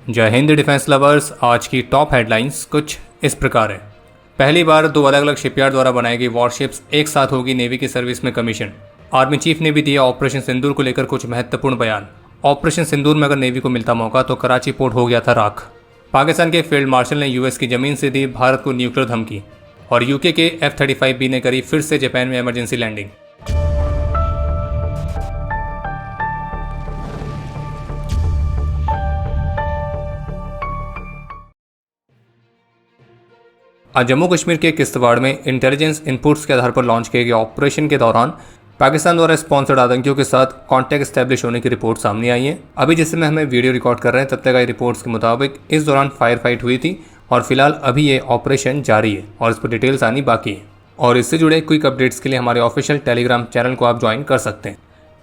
जय Hind defence lovers. आज की टॉप हेडलाइंस कुछ इस प्रकार है। पहली बार 2 अलग अलग शिपयार्ड द्वारा बनाई गई वॉरशिप्स एक साथ होगी नेवी की सर्विस में कमीशन। आर्मी चीफ ने भी दिया ऑपरेशन सिंदूर को लेकर कुछ महत्वपूर्ण बयान। ऑपरेशन सिंदूर में अगर नेवी को मिलता मौका तो कराची पोर्ट हो गया था राख। पाकिस्तान के फील्ड मार्शल ने यूएस की जमीन से दी भारत को न्यूक्लियर धमकी। और यूके के F-35B ने करी फिर से जापान में इमरजेंसी लैंडिंग। आज जम्मू कश्मीर के किश्तवाड़ में इंटेलिजेंस इनपुट्स के आधार पर लॉन्च किए गए ऑपरेशन के दौरान पाकिस्तान द्वारा स्पॉन्सर्ड आतंकियों के साथ कांटेक्ट एस्टैब्लिश होने की रिपोर्ट सामने आई है। अभी जिस समय हमें वीडियो रिकॉर्ड कर रहे हैं तब तक आई रिपोर्ट्स के मुताबिक इस दौरान फायर फाइट हुई थी और फिलहाल अभी ये ऑपरेशन जारी है और इस पर डिटेल्स आनी बाकी है। और इससे जुड़े क्विक अपडेट्स के लिए हमारे ऑफिशियल टेलीग्राम चैनल को आप ज्वाइन कर सकते हैं।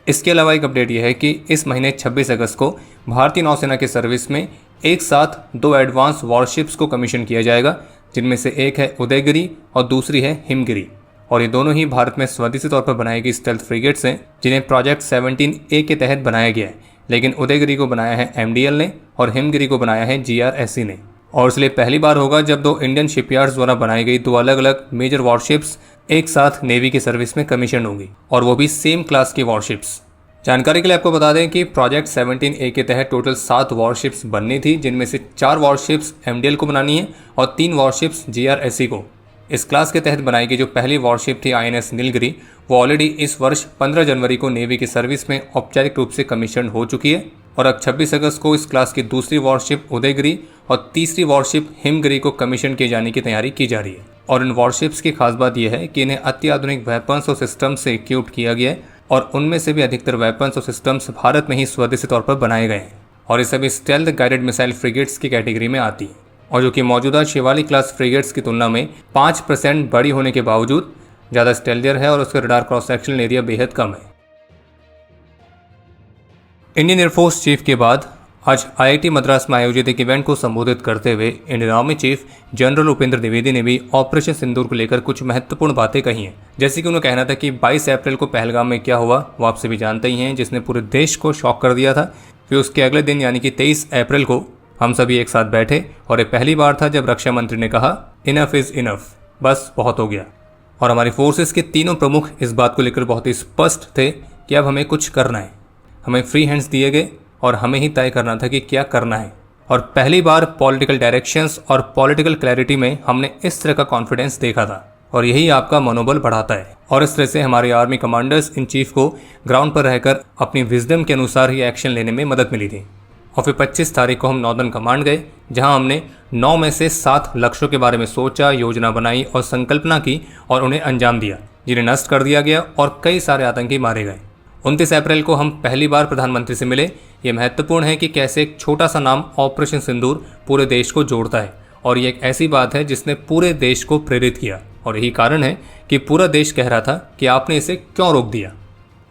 इसके अलावा एक अपडेट यह है कि इस महीने 26 अगस्त को भारतीय नौसेना की सर्विस में एक साथ 2 एडवांस वॉरशिप्स को कमीशन किया जाएगा, जिनमें से एक है उदयगिरी और दूसरी है हिमगिरी। और ये दोनों ही भारत में स्वदेशी तौर पर बनाई गई स्टेल्थ फ्रिगेट्स हैं, जिन्हें प्रोजेक्ट 17A के तहत बनाया गया है। लेकिन उदयगिरी को बनाया है MDL ने और हिमगिरी को बनाया है GRSC ने। और इसलिए पहली बार होगा जब 2 इंडियन शिपयार्ड्स द्वारा बनाई गई 2 अलग अलग मेजर वॉरशिप्स एक साथ नेवी की सर्विस में कमीशन होंगी, और वो भी सेम क्लास की वॉरशिप्स। जानकारी के लिए आपको बता दें कि प्रोजेक्ट 17A के तहत टोटल 7 वॉरशिप्स बननी थी, जिनमें से 4 वॉरशिप्स MDL को बनानी है और 3 वॉरशिप्स GRSC को। इस क्लास के तहत बनाई गई जो पहली वॉरशिप थी INS नीलगिरी, वो ऑलरेडी इस वर्ष 15 जनवरी को नेवी की सर्विस में औपचारिक रूप से कमीशन हो चुकी है। और अब 26 अगस्त को इस क्लास की दूसरी वॉरशिप उदयगिरी और तीसरी वॉरशिप हिमगिरी को कमीशन किए जाने की तैयारी की जा रही है। और इन वॉरशिप्स की खास बात यह है कि इन्हें अत्याधुनिक वेपन्स और सिस्टम से इक्विप्ड किया गया है और उनमें से भी अधिकतर वेपन्स और सिस्टम्स भारत में ही स्वदेशी तौर पर बनाए गए हैं। और ये सभी स्टेल्थ गाइडेड मिसाइल फ्रिगेट्स की कैटेगरी में आती है, और जो कि मौजूदा शिवालिक क्लास फ्रिगेट्स की तुलना में 5% बड़ी होने के बावजूद ज़्यादा स्टेल्थियर है और उसका रडार क्रॉस सेक्शनल एरिया बेहद कम है। इंडियन एयरफोर्स चीफ के बाद आज IIT मद्रास में आयोजित एक इवेंट को संबोधित करते हुए Indian army chief general Upendra Dwivedi ने भी ऑपरेशन सिंदूर को लेकर कुछ महत्वपूर्ण बातें कही हैं। जैसे कि उन्होंने कहना था कि 22 अप्रैल को पहलगाम में क्या हुआ वो आप सभी जानते ही हैं, जिसने पूरे देश को शॉक कर दिया था। फिर उसके अगले दिन यानी कि 23 अप्रैल को हम सभी एक साथ बैठे और ये पहली बार था जब रक्षा मंत्री ने कहा इनफ इज़ इनफ, बस बहुत हो गया। और हमारी फोर्सेस के तीनों प्रमुख इस बात को लेकर बहुत ही स्पष्ट थे कि अब हमें कुछ करना है। हमें फ्री हैंड्स दिए गए और हमें ही तय करना था कि क्या करना है। और पहली बार पॉलिटिकल डायरेक्शंस और पॉलिटिकल क्लैरिटी में हमने इस तरह का कॉन्फिडेंस देखा था, और यही आपका मनोबल बढ़ाता है। और इस तरह से हमारे आर्मी कमांडर्स इन चीफ को ग्राउंड पर रहकर अपनी विजडम के अनुसार ही एक्शन लेने में मदद मिली थी। और फिर 25 तारीख को हम नॉर्दर्न कमांड गए, जहां हमने 9 में से 7 लक्ष्यों के बारे में सोचा, योजना बनाई और संकल्पना की और उन्हें अंजाम दिया, जिन्हें नष्ट कर दिया गया और कई सारे आतंकी मारे गए। 29 अप्रैल को हम पहली बार प्रधानमंत्री से मिले। ये महत्वपूर्ण है कि कैसे एक छोटा सा नाम ऑपरेशन सिंदूर पूरे देश को जोड़ता है, और ये एक ऐसी बात है जिसने पूरे देश को प्रेरित किया। और यही कारण है कि पूरा देश कह रहा था कि आपने इसे क्यों रोक दिया,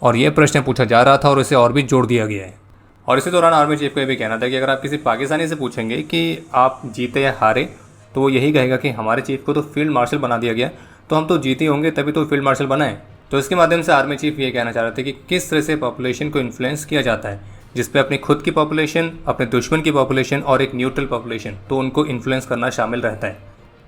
और यह प्रश्न पूछा जा रहा था और इसे और भी जोड़ दिया गया है। और इसी दौरान आर्मी चीफ को यह भी कहना था कि अगर आप किसी पाकिस्तानी से पूछेंगे कि आप जीते या हारे, तो वो यही कहेगा कि हमारे चीफ को तो फील्ड मार्शल बना दिया गया, तो हम तो जीते होंगे तभी तो फील्ड मार्शल बनाए। तो इसके माध्यम से आर्मी चीफ ये कहना चाह रहे थे कि किस तरह से पॉपुलेशन को इन्फ्लुएंस किया जाता है, जिसपे अपनी खुद की पॉपुलेशन, अपने दुश्मन की पॉपुलेशन और एक न्यूट्रल पॉपुलेशन, तो उनको इन्फ्लुएंस करना शामिल रहता है।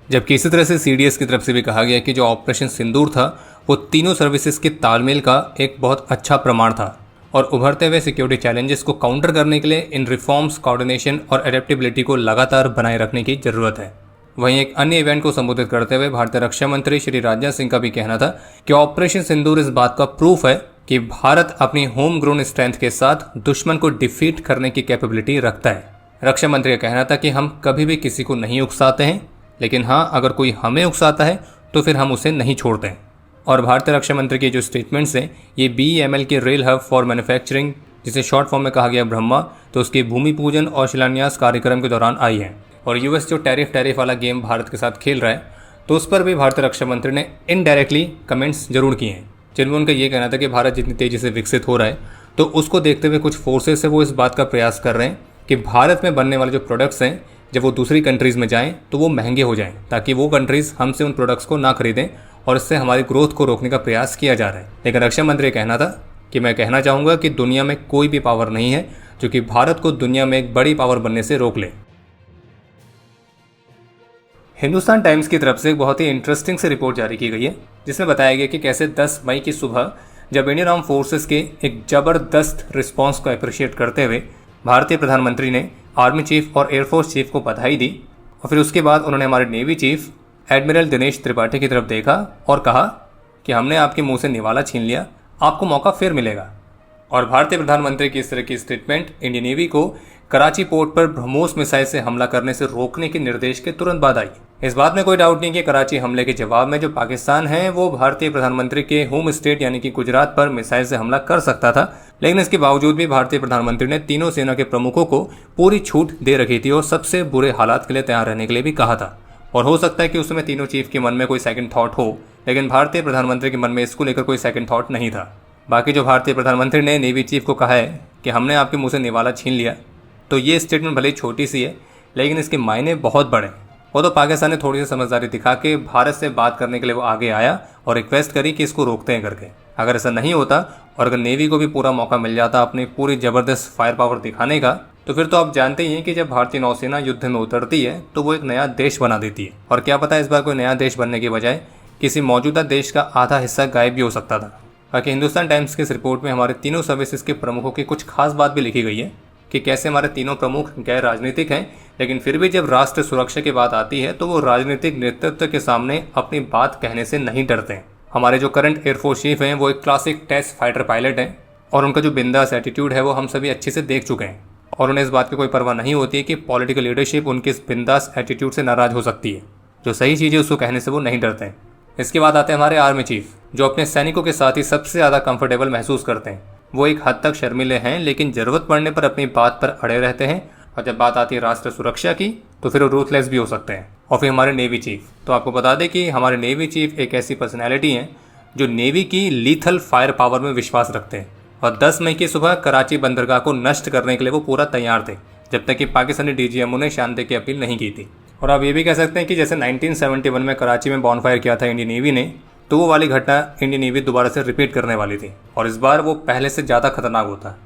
जबकि इसी तरह से CDS की तरफ से भी कहा गया कि जो ऑपरेशन सिंदूर था वो तीनों सर्विसेज के तालमेल का एक बहुत अच्छा प्रमाण था, और उभरते हुए सिक्योरिटी चैलेंजेस को काउंटर करने के लिए इन रिफॉर्म्स, कोऑर्डिनेशन और एडेप्टेबिलिटी को लगातार बनाए रखने की जरूरत है। वहीं एक अन्य इवेंट को संबोधित करते हुए भारतीय रक्षा मंत्री श्री राजनाथ सिंह का भी कहना था कि ऑपरेशन सिंदूर इस बात का प्रूफ है कि भारत अपनी होम ग्रोन स्ट्रेंथ के साथ दुश्मन को डिफीट करने की कैपेबिलिटी रखता है। रक्षा मंत्री का कहना था कि हम कभी भी किसी को नहीं उकसाते हैं, लेकिन हाँ, अगर कोई हमें उकसाता है तो फिर हम उसे नहीं छोड़ते हैं। और भारतीय रक्षा मंत्री के जो स्टेटमेंट्स हैं ये BEML के रेल हब फॉर मैन्युफैक्चरिंग, जिसे शॉर्ट फॉर्म में कहा गया ब्रह्मा, तो उसके भूमि पूजन और शिलान्यास कार्यक्रम के दौरान आई हैं। और US जो टैरिफ वाला गेम भारत के साथ खेल रहा है, तो उस पर भी भारतीय रक्षा मंत्री ने इनडायरेक्टली कमेंट्स जरूर किए हैं, जिनमें उनका ये कहना था कि भारत जितनी तेज़ी से विकसित हो रहा है, तो उसको देखते हुए कुछ फोर्सेस है वो इस बात का प्रयास कर रहे हैं कि भारत में बनने वाले जो प्रोडक्ट्स हैं जब वो दूसरी कंट्रीज़ में जाएं तो वो महंगे हो जाएं, ताकि वो कंट्रीज़ हमसे उन प्रोडक्ट्स को ना खरीदें, और इससे हमारी ग्रोथ को रोकने का प्रयास किया जा रहा है। लेकिन रक्षा मंत्री कहना था कि मैं कहना चाहूँगा कि दुनिया में कोई भी पावर नहीं है जो कि भारत को दुनिया में एक बड़ी पावर बनने से रोक ले। हिंदुस्तान टाइम्स की तरफ से एक बहुत ही इंटरेस्टिंग से रिपोर्ट जारी की गई है, जिसमें बताया गया कि कैसे 10 मई की सुबह जब इंडियन आर्म फोर्सेस के एक जबरदस्त रिस्पांस को अप्रिशिएट करते हुए भारतीय प्रधानमंत्री ने आर्मी चीफ और एयरफोर्स चीफ को बधाई दी, और फिर उसके बाद उन्होंने हमारे navy chief admiral Dinesh Tripathi की तरफ देखा और कहा कि हमने आपके मुंह से निवाला छीन लिया, आपको मौका फिर मिलेगा। और भारतीय प्रधानमंत्री की इस तरह की स्टेटमेंट इंडियन नेवी को कराची पोर्ट पर ब्रह्मोस मिसाइल से हमला करने से रोकने के निर्देश के तुरंत बाद आई। इस बात में कोई डाउट नहीं कि कराची हमले के जवाब में जो पाकिस्तान है वो भारतीय प्रधानमंत्री के होम स्टेट यानी कि गुजरात पर मिसाइल से हमला कर सकता था, लेकिन इसके बावजूद भी भारतीय प्रधानमंत्री ने तीनों सेना के प्रमुखों को पूरी छूट दे रखी थी और सबसे बुरे हालात के लिए तैयार रहने के लिए भी कहा था। और हो सकता है कि उस समय तीनों चीफ के मन में कोई सेकंड थॉट हो, लेकिन भारतीय प्रधानमंत्री के मन में इसको लेकर कोई सेकंड थॉट नहीं था। बाकी जो भारतीय प्रधानमंत्री ने नेवी चीफ को कहा है कि हमने आपके मुंह से निवाला छीन लिया, तो ये स्टेटमेंट भले ही छोटी सी है, लेकिन इसके मायने बहुत बड़े। वो तो पाकिस्तान ने थोड़ी सी समझदारी दिखा के भारत से बात करने के लिए वो आगे आया और रिक्वेस्ट करी कि इसको रोकते हैं करके। अगर ऐसा नहीं होता और अगर नेवी को भी पूरा मौका मिल जाता अपनी पूरी ज़बरदस्त फायर पावर दिखाने का, तो फिर तो आप जानते ही हैं कि जब भारतीय नौसेना युद्ध में उतरती है तो वो एक नया देश बना देती है। और क्या पता इस बार कोई नया देश बनने के बजाय किसी मौजूदा देश का आधा हिस्सा गायब भी हो सकता था। बाकी हिंदुस्तान टाइम्स की इस रिपोर्ट में हमारे तीनों सर्विसेज के प्रमुखों की कुछ खास बात भी लिखी गई है कि कैसे हमारे तीनों प्रमुख गैर राजनीतिक हैं, लेकिन फिर भी जब राष्ट्र सुरक्षा की बात आती है तो वो राजनीतिक नेतृत्व के सामने अपनी बात कहने से नहीं डरते हैं। हमारे जो करंट एयरफोर्स चीफ हैं वो एक क्लासिक टेस्ट फाइटर पायलट हैं और उनका जो बिंदास एटीट्यूड है वो हम सभी अच्छे से देख चुके हैं, और उन्हें इस बात की कोई परवाह नहीं होती है कि पॉलिटिकल लीडरशिप उनके इस बिंदास एटीट्यूड से नाराज हो सकती है। जो सही चीज़ है उसको कहने से वो नहीं डरते हैं। इसके बाद आते हैं हमारे आर्मी चीफ, जो अपने सैनिकों के साथ ही सबसे ज़्यादा कंफर्टेबल महसूस करते हैं। वो एक हद तक शर्मीले हैं, लेकिन ज़रूरत पड़ने पर अपनी बात पर अड़े रहते हैं, और जब बात आती है राष्ट्र सुरक्षा की तो फिर वो रूथलेस भी हो सकते हैं। और फिर हमारे नेवी चीफ, तो आपको बता दें कि हमारे नेवी चीफ एक ऐसी पर्सनैलिटी हैं जो नेवी की लीथल फायर पावर में विश्वास रखते हैं, और 10 मई की सुबह कराची बंदरगाह को नष्ट करने के लिए वो पूरा तैयार थे, जब तक कि पाकिस्तानी डीजीएमओ ने शांति की अपील नहीं की थी। और आप ये भी कह सकते हैं कि जैसे 1971 में कराची में बॉनफायर किया था इंडियन नेवी ने, तो वो वाली घटना इंडियन नेवी दोबारा से रिपीट करने वाली थी, और इस बार वो पहले से ज़्यादा खतरनाक होता।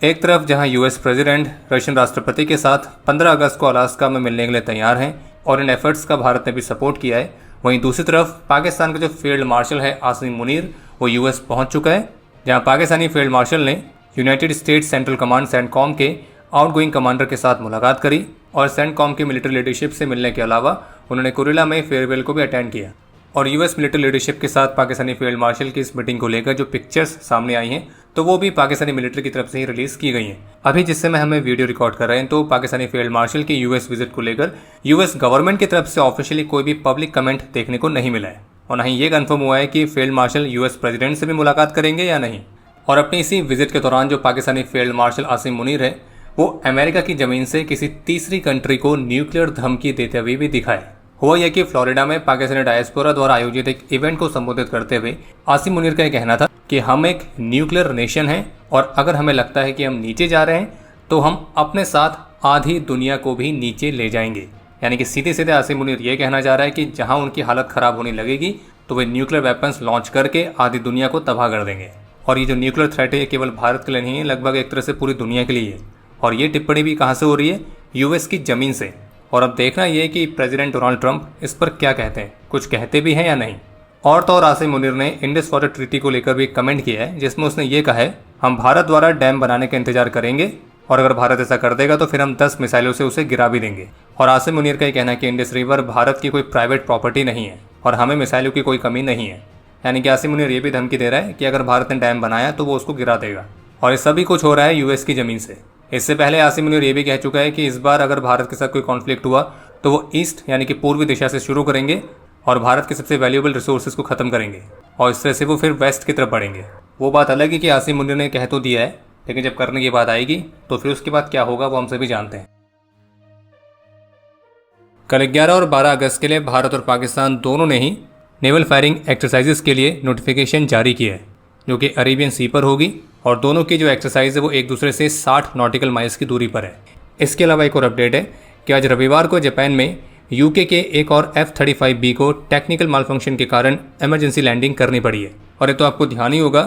एक तरफ जहां यूएस प्रेसिडेंट रशियन राष्ट्रपति के साथ 15 अगस्त को अलास्का में मिलने के लिए तैयार हैं और इन एफर्ट्स का भारत ने भी सपोर्ट किया है, वहीं दूसरी तरफ पाकिस्तान का जो फील्ड मार्शल है आसिम मुनीर, वो यूएस पहुंच चुका है, जहां पाकिस्तानी फील्ड मार्शल ने United states central command CENTCOM के आउटगोइंग कमांडर के साथ मुलाकात करी, और सेंटकॉम की मिलिट्री लीडरशिप से मिलने के अलावा उन्होंने कुरेला में फेयरवेल को भी अटेंड किया। और यूएस मिलिट्री लीडरशिप के साथ पाकिस्तानी फील्ड मार्शल की इस मीटिंग को लेकर जो पिक्चर्स सामने आई हैं, तो वो भी पाकिस्तानी मिलिट्री की तरफ से ही रिलीज की गई हैं। अभी जिस समय हमें वीडियो रिकॉर्ड कर रहे हैं तो पाकिस्तानी फील्ड मार्शल की यूएस विजिट को लेकर यूएस गवर्नमेंट की तरफ से ऑफिशियली कोई भी पब्लिक कमेंट देखने को नहीं मिला है, और न ही ये कंफर्म हुआ है कि फील्ड मार्शल यूएस प्रेसिडेंट से भी मुलाकात करेंगे या नहीं। और अपनी इसी विजिट के दौरान जो पाकिस्तानी फील्ड मार्शल आसिम मुनीर है वो अमेरिका की जमीन से किसी तीसरी कंट्री को न्यूक्लियर धमकी देते हुए भी दिखाए। हुआ यह कि फ्लोरिडा में पाकिस्तानी डायस्पोरा द्वारा आयोजित एक इवेंट को संबोधित करते हुए आसिम मुनीर का यह कहना था कि हम एक न्यूक्लियर नेशन हैं, और अगर हमें लगता है कि हम नीचे जा रहे हैं तो हम अपने साथ आधी दुनिया को भी नीचे ले जाएंगे। यानी कि सीधे सीधे आसिम मुनीर ये कहना चाह रहा है कि जहां उनकी हालत खराब होने लगेगी तो वे न्यूक्लियर वेपन्स लॉन्च करके आधी दुनिया को तबाह कर देंगे। और ये जो न्यूक्लियर थ्रेट है केवल भारत के लिए नहीं है, लगभग एक तरह से पूरी दुनिया के लिए है। और ये टिप्पणी भी कहाँ से हो रही है? यूएस की ज़मीन से। और अब देखना ये है कि प्रेसिडेंट डोनाल्ड ट्रंप इस पर क्या कहते हैं, कुछ कहते भी हैं या नहीं। और तो और आसिम मुनीर ने इंडस वाटर ट्रीटी को लेकर भी कमेंट किया है, जिसमें उसने ये कहा है हम भारत द्वारा डैम बनाने का इंतजार करेंगे, और अगर भारत ऐसा कर देगा तो फिर हम 10 मिसाइलों से उसे गिरा भी देंगे। और आसिम मुनीर का ये कहना है कि इंडस रिवर भारत की कोई प्राइवेट प्रॉपर्टी नहीं है और हमें मिसाइलों की कोई कमी नहीं है। यानी कि आसिम मुनीर ये भी धमकी दे रहा है कि अगर भारत ने डैम बनाया तो वो उसको गिरा देगा, और ये सभी कुछ हो रहा है यूएस की ज़मीन से। इससे पहले आसिम मुनीर ये भी कह चुका है कि इस बार अगर भारत के साथ कोई कॉन्फ्लिक्ट हुआ तो वो ईस्ट यानी कि पूर्वी दिशा से शुरू करेंगे और भारत के सबसे वैल्यूएबल रिसोर्सेज को ख़त्म करेंगे, और इस तरह से वो फिर वेस्ट की तरफ बढ़ेंगे। वो बात अलग है कि आसिम मुनीर ने कह तो दिया है, लेकिन जब करने की बात आएगी तो फिर उसके बाद क्या होगा वो हम सभी जानते हैं। कल 11 और 12 अगस्त के लिए भारत और पाकिस्तान दोनों ने ही नेवल फायरिंग एक्सरसाइजेस के लिए नोटिफिकेशन जारी किया है, जो कि अरेबियन सी पर होगी, और दोनों की जो एक्सरसाइज है वो एक दूसरे से 60 नॉटिकल माइल्स की दूरी पर है। इसके अलावा एक और अपडेट है कि आज रविवार को जापान में यूके के एक और F-35B को टेक्निकल मालफंक्शन के कारण इमरजेंसी लैंडिंग करनी पड़ी है। और ये तो आपको ध्यान ही होगा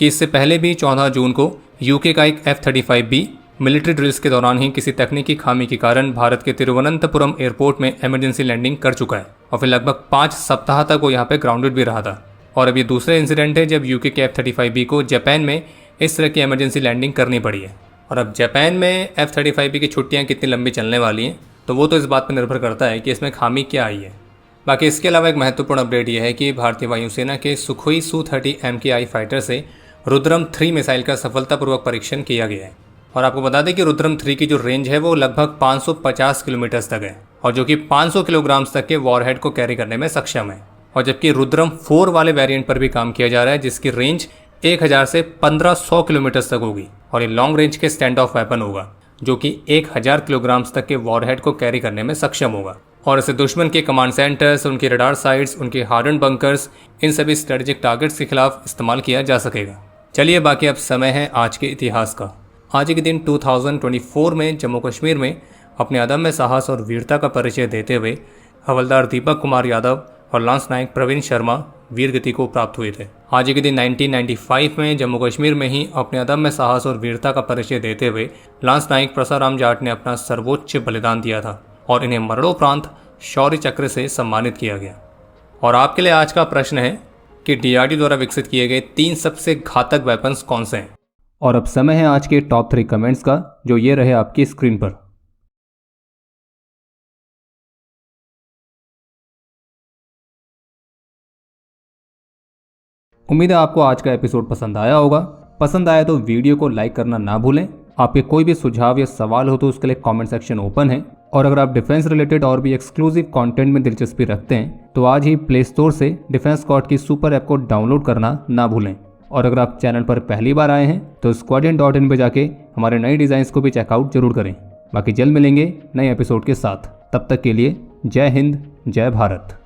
कि इससे पहले भी 14 जून को यूके का एक F-35B मिलिट्री ड्रिल्स के दौरान ही किसी तकनीकी खामी के कारण भारत के तिरुवनंतपुरम एयरपोर्ट में इमरजेंसी लैंडिंग कर चुका है और फिर लगभग 5 सप्ताह तक वो यहाँ पे ग्राउंडेड भी रहा था। और अब ये दूसरा इंसिडेंट है जब यूके के F-35B को जापान में इस तरह की इमरजेंसी लैंडिंग करनी पड़ी है। और अब जापान में F-35B की छुट्टियाँ कितनी लंबी चलने वाली हैं तो वो तो इस बात पर निर्भर करता है कि इसमें खामी क्या आई है। बाकी इसके अलावा एक महत्वपूर्ण अपडेट ये है कि भारतीय वायुसेना के सुखोई Su-30 MKI फाइटर से रुद्रम 3 मिसाइल का सफलतापूर्वक परीक्षण किया गया है। और आपको बता दें कि रुद्रम 3 की जो रेंज है वो लगभग 550 किलोमीटर तक है और जो कि 500 किलोग्राम तक के वॉरहेड को कैरी करने में सक्षम है। और जबकि रुद्रम 4 वाले वेरिएंट पर भी काम किया जा रहा है जिसकी रेंज 1000 से 1500 किलोमीटर तक होगी और ये लॉन्ग रेंज के स्टैंड ऑफ वेपन होगा जो कि 1000 किलोग्राम तक के वॉरहेड को कैरी करने में सक्षम होगा। और इसे दुश्मन के कमांड सेंटर्स, उनके रडार साइट्स, उनके हार्डन बंकर्स, इन सभी स्ट्रेटेजिक टारगेट्स के खिलाफ इस्तेमाल किया जा सकेगा। चलिए बाकी अब समय है आज के इतिहास का। आज के दिन 2024 में जम्मू कश्मीर में अपने अदम्य साहस और वीरता का परिचय देते हुए हवलदार दीपक कुमार यादव और लांस नायक प्रवीण शर्मा वीर गति को प्राप्त हुए थे। आज के दिन 1995 में जम्मू कश्मीर में ही अपने अदम्य साहस और वीरता का परिचय देते हुए लांस नायक प्रसाराम जाट ने अपना सर्वोच्च बलिदान दिया था और इन्हें मरणोपरांत शौर्य चक्र से सम्मानित किया गया। और आपके लिए आज का प्रश्न है कि DRDO द्वारा विकसित किए गए 3 सबसे घातक वेपन्स कौन से हैं। और अब समय है आज के टॉप 3 कमेंट्स का जो ये रहे आपकी स्क्रीन पर। उम्मीद है आपको आज का एपिसोड पसंद आया होगा। पसंद आया तो वीडियो को लाइक करना ना भूलें। आपके कोई भी सुझाव या सवाल हो तो उसके लिए कमेंट सेक्शन ओपन है। और अगर आप डिफेंस रिलेटेड और भी एक्सक्लूसिव कंटेंट में दिलचस्पी रखते हैं तो आज ही प्ले स्टोर से डिफेंस स्क्वाड की सुपर ऐप को डाउनलोड करना ना भूलें। और अगर आप चैनल पर पहली बार आए हैं तो squadron.in पे जाके हमारे नए डिज़ाइंस को भी चेकआउट जरूर करें। बाकी जल्द मिलेंगे नए एपिसोड के साथ। तब तक के लिए जय हिंद, जय भारत।